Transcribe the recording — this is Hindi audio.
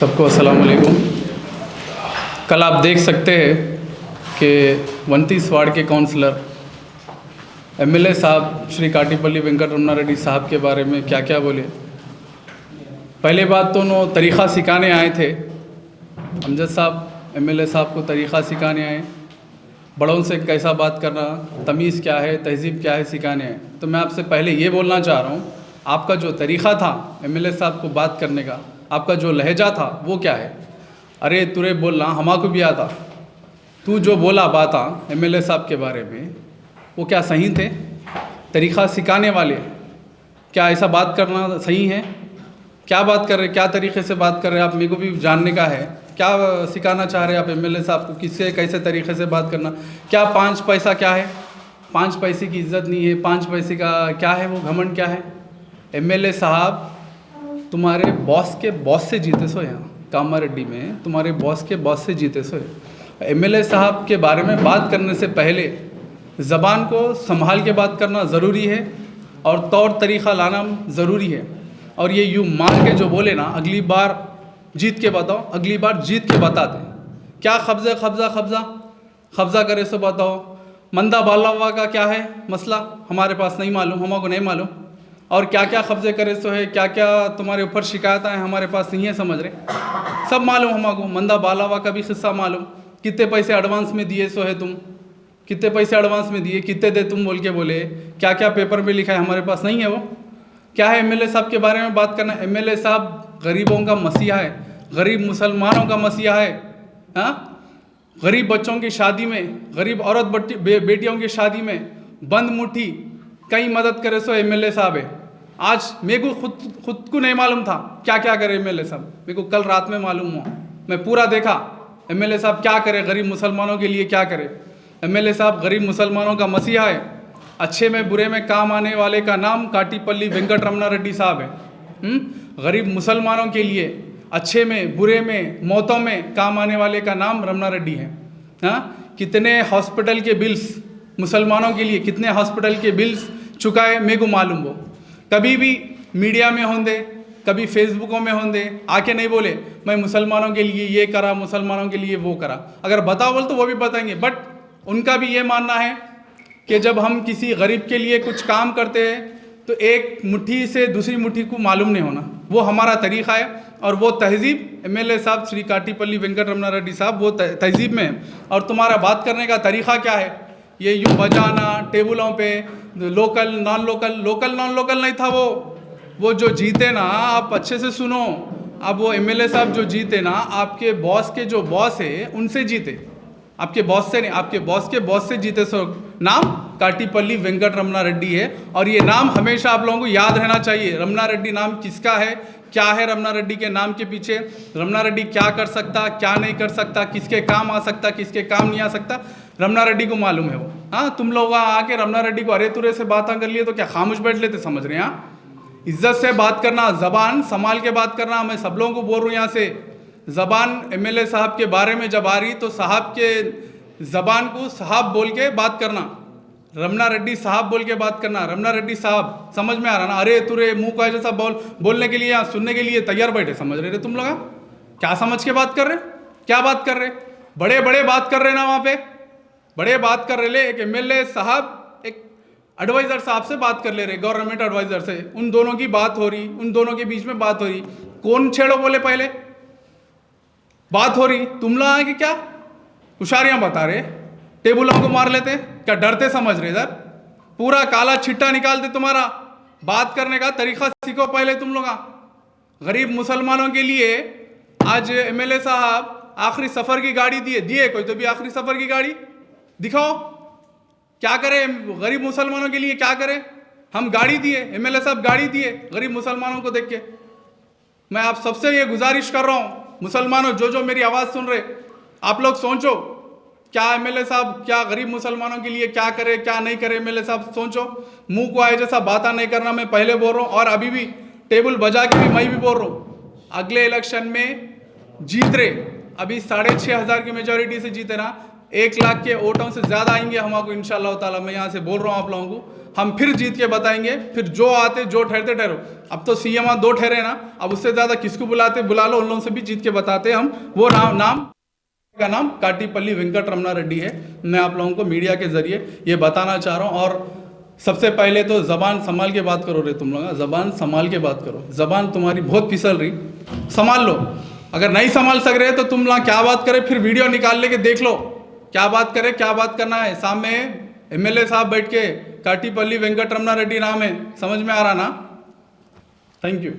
सबको अस्सलाम वालेकुम। कल आप देख सकते हैं कि 29 वार्ड के काउंसलर एमएलए साहब श्री काटीपल्ली वेंकट रमना रेड्डी साहब के बारे में क्या क्या बोले। पहले बात तो उन्होंने तरीक़ा सिखाने आए थे। अमजद साहब एमएलए साहब को तरीक़ा सिखाने आए, बड़ों से कैसा बात करना, तमीज़ क्या है, तहज़ीब क्या है सिखाने आए। तो मैं आपसे पहले ये बोलना चाह रहा हूँ, आपका जो तरीक़ा था एमएलए साहब को बात करने का, आपका जो लहजा था वो क्या है। अरे तुरे बोलना हमारे को भी आता, तू जो बोला बात एमएलए साहब के बारे में वो क्या सही थे। तरीक़ा सिखाने वाले क्या ऐसा बात करना सही है? क्या बात कर रहे, क्या तरीक़े से बात कर रहे हैं आप, मेरे को भी जानने का है। क्या सिखाना चाह रहे हैं आप एमएलए साहब को, किससे कैसे तरीक़े से बात करना। क्या 5 पैसा क्या है, 5 पैसे की इज़्ज़त नहीं है, 5 पैसे का क्या है, वो घमंड क्या है। एमएलए साहब तुम्हारे बॉस के बॉस से जीते सो, यहाँ कामारेड्डी में तुम्हारे बॉस के बॉस से जीते सो। एमएलए साहब के बारे में बात करने से पहले ज़बान को संभाल के बात करना ज़रूरी है और तौर तरीक़ा लाना ज़रूरी है। और ये यूँ मान के जो बोले ना, अगली बार जीत के बताओ, अगली बार जीत के बता दें। क्या कब्ज़ा करे सो बताओ। मंदा बालावा का क्या है मसला, हमारे पास नहीं मालूम, हमको नहीं मालूम। और क्या क्या कब्ज़े करे सो है, क्या क्या तुम्हारे ऊपर शिकायत हैं हमारे पास नहीं है, समझ रहे। सब मालूम हमको, मंदा बालावा का भी किस्सा मालूम। कितने पैसे एडवांस में दिए सो है तुम, कितने पैसे एडवांस में दिए, कितने दे तुम बोल के बोले, क्या क्या पेपर में लिखा है हमारे पास नहीं है। वो क्या है एमएलए साहब के बारे में बात करना। एमएलए साहब गरीबों का मसीहा है, गरीब मुसलमानों का मसीहा है। हाँ, गरीब बच्चों की शादी में, गरीब औरत बेटियों की शादी में बंद मुट्ठी कई मदद करे सो एमएलए साहब है। आज मेरे को खुद को नहीं मालूम था क्या क्या करे एमएलए साहब, मेरे को कल रात में मालूम हुआ। मैं पूरा देखा एमएलए साहब क्या करे, गरीब मुसलमानों के लिए क्या करे। एमएलए साहब गरीब मुसलमानों का मसीहा है। अच्छे में बुरे में काम आने वाले का नाम काटीपल्ली वेंकट रमना रेड्डी साहब है। गरीब मुसलमानों के लिए अच्छे में बुरे में मौतों में काम आने वाले का नाम रमना रेड्डी है। हाँ, कितने हॉस्पिटल के बिल्स मुसलमानों के लिए, कितने हॉस्पिटल के बिल्स चुकाए मेरे को मालूम। वो कभी भी मीडिया में होंगे, कभी फेसबुकों में होंगे, आके नहीं बोले मैं मुसलमानों के लिए ये करा, मुसलमानों के लिए वो करा। अगर बताओ बोल तो वो भी बताएंगे, बट उनका भी ये मानना है कि जब हम किसी गरीब के लिए कुछ काम करते हैं तो एक मुट्ठी से दूसरी मुट्ठी को मालूम नहीं होना, वो हमारा तरीक़ा है। और वो तहज़ीब एमएलए साहब श्री काटीपल्ली वेंकट रमना रेड्डी साहब वो तहज़ीब में है। और तुम्हारा बात करने का तरीक़ा क्या है, ये यूँ बजाना टेबलों पे, लोकल नॉन लोकल नहीं था। वो जो जीते ना, आप अच्छे से सुनो, अब वो एमएलए साहब जो जीते ना, आपके बॉस के जो बॉस है उनसे जीते, आपके बॉस से नहीं, आपके बॉस के बॉस से जीते। सो नाम काटीपल्ली वेंकट रमना रेड्डी है। और ये नाम हमेशा आप लोगों को याद रहना चाहिए। रमना रेड्डी नाम किसका है, क्या है रमना रेड्डी के नाम के पीछे, रमना रेड्डी क्या कर सकता, क्या नहीं कर सकता, किसके काम आ सकता, किसके काम नहीं आ सकता, रमना रेड्डी को मालूम है वो। हाँ, तुम लोग आके रमना रेड्डी को अरे तुरे से बात कर लिए तो क्या खामोश बैठ लेते, समझ रहे हैं। हाँ, इज्जत से बात करना, ज़बान संभाल के बात करना। मैं सब लोगों को बोल रहा हूँ यहाँ से, ज़बान एमएलए साहब के बारे में जब आ रही तो साहब के ज़बान को साहब बोल के बात करना, रमना रेड्डी साहब बोल के बात करना। रमना रेड्डी साहब समझ में आ रहा ना, अरे तुरे मुंह को जैसा बोलने के लिए, सुनने के लिए तैयार बैठे, समझ रहे थे तुम लोग। क्या समझ के बात कर रहे, क्या बात कर रहे, बड़े बड़े बात कर रहे ना, वहाँ पे बड़े बात कर रहे। एक एमएलए साहब एक एडवाइज़र साहब से बात कर ले रहे, गवर्नमेंट एडवाइज़र से, उन दोनों की बात हो रही, उन दोनों के बीच में बात हो रही। कौन छेड़ो बोले, पहले बात हो रही, तुम लोग आके क्या होशियारियाँ बता रहे, टेबलों को मार लेते, क्या डरते, समझ रहे। इधर पूरा काला छिट्टा निकालते, तुम्हारा बात करने का तरीका सीखो पहले तुम लोग। गरीब मुसलमानों के लिए आज एमएलए साहब आखिरी सफ़र की गाड़ी दिए कोई तो भी आखिरी सफ़र की गाड़ी दिखाओ, क्या करे गरीब मुसलमानों के लिए, क्या करे। हम गाड़ी दिए, एमएलए साहब गाड़ी दिए गरीब मुसलमानों को देख के। मैं आप सबसे ये गुजारिश कर रहा हूँ, मुसलमानों जो मेरी आवाज़ सुन रहे, आप लोग सोचो क्या एमएलए साहब क्या गरीब मुसलमानों के लिए क्या करे, क्या नहीं करे। एमएलए साहब सोचो, मुंह को आए जैसा बातें नहीं करना। मैं पहले बोल रहा हूँ और अभी भी टेबल बजा के भी मैं भी बोल रहा हूँ, अगले इलेक्शन में जीत रहे, अभी 6,500 की मेजोरिटी से जीते ना, 1 लाख के वोटों से ज़्यादा आएंगे हमको इंशाल्लाह ताला। मैं यहाँ से बोल रहा हूँ आप लोगों को, हम फिर जीत के बताएंगे। फिर जो आते जो ठहरते ठहरो, अब तो सीएम 2 ठहरे ना, अब उससे ज़्यादा किसको बुलाते बुला लो, उन लोगों से भी जीत के बताते हम। वो नाम का नाम काटीपल्ली वेंकट रमना रेड्डी है। मैं आप लोगों को मीडिया के जरिए ये बताना चाह रहा हूँ। और सबसे पहले तो ज़बान संभाल के बात करो रे तुम लोग, ज़बान संभाल के बात करो। ज़बान तुम्हारी बहुत फिसल रही, संभाल लो। अगर नहीं संभाल सक रहे तो तुम लोग क्या बात करें, फिर वीडियो निकाल लेके देख लो क्या बात करे, क्या बात करना है। सामने एमएलए साहब बैठ के काटीपल्ली वेंकट रमना रेड्डी नाम है, समझ में आ रहा ना? Thank you.